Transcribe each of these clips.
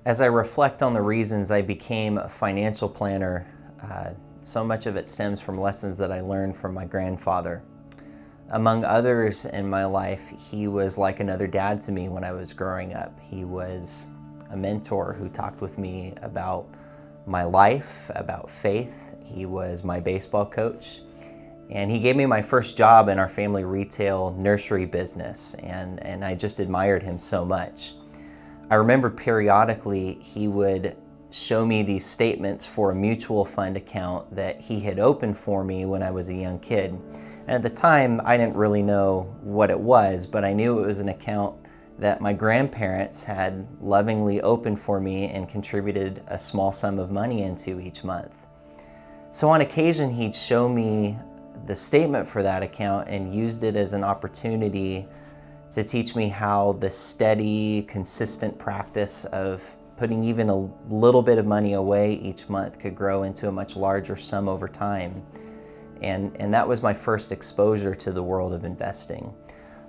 As I reflect on the reasons I became a financial planner, so much of it stems from lessons that I learned from my grandfather. Among others in my life, he was like another dad to me when I was growing up. He was a mentor who talked with me about my life, about faith. He was my baseball coach, and he gave me my first job in our family retail nursery business, and I just admired him so much. I remember periodically he would show me these statements for a mutual fund account that he had opened for me when I was a young kid. And at the time, I didn't really know what it was, but I knew it was an account that my grandparents had lovingly opened for me and contributed a small sum of money into each month. So on occasion, he'd show me the statement for that account and used it as an opportunity to teach me how the steady, consistent practice of putting even a little bit of money away each month could grow into a much larger sum over time. And that was my first exposure to the world of investing.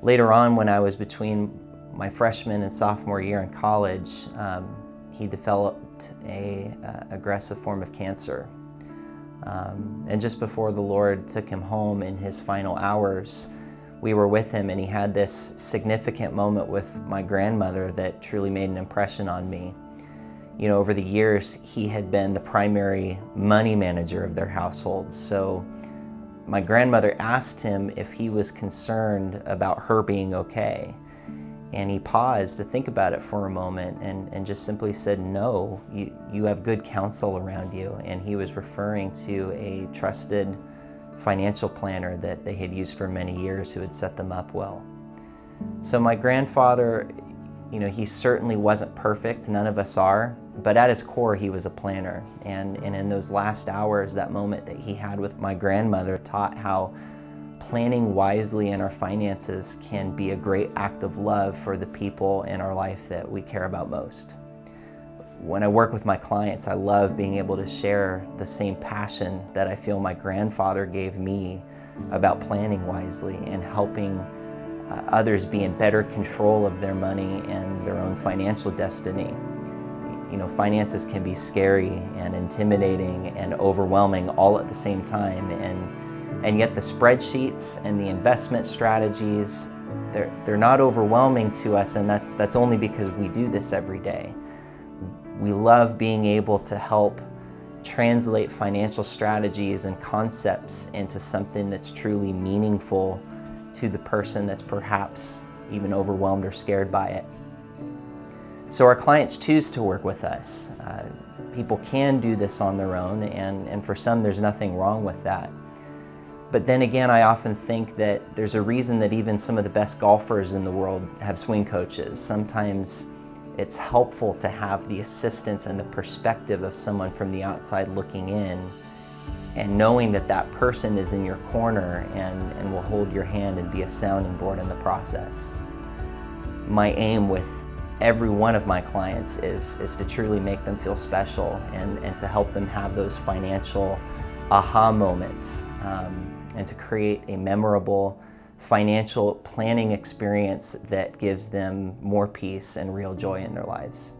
Later on, when I was between my freshman and sophomore year in college, he developed an aggressive form of cancer. And just before the Lord took him home in his final hours, we were with him, and he had this significant moment with my grandmother that truly made an impression on me. You know, over the years, he had been the primary money manager of their household. So my grandmother asked him if he was concerned about her being okay. And he paused to think about it for a moment and just simply said, no, you have good counsel around you. And he was referring to a trusted financial planner that they had used for many years who had set them up well. So my grandfather, you know, he certainly wasn't perfect, none of us are, but at his core he was a planner. And in those last hours, that moment that he had with my grandmother taught how planning wisely in our finances can be a great act of love for the people in our life that we care about most. When I work with my clients, I love being able to share the same passion that I feel my grandfather gave me about planning wisely and helping others be in better control of their money and their own financial destiny. You know, finances can be scary and intimidating and overwhelming all at the same time, and yet the spreadsheets and the investment strategies, they're not overwhelming to us, and that's only because we do this every day. We love being able to help translate financial strategies and concepts into something that's truly meaningful to the person that's perhaps even overwhelmed or scared by it. So our clients choose to work with us. People can do this on their own, and for some there's nothing wrong with that. But then again, I often think that there's a reason that even some of the best golfers in the world have swing coaches. Sometimes it's helpful to have the assistance and the perspective of someone from the outside looking in and knowing that that person is in your corner and will hold your hand and be a sounding board in the process. My aim with every one of my clients is to truly make them feel special and to help them have those financial aha moments and to create a memorable financial planning experience that gives them more peace and real joy in their lives.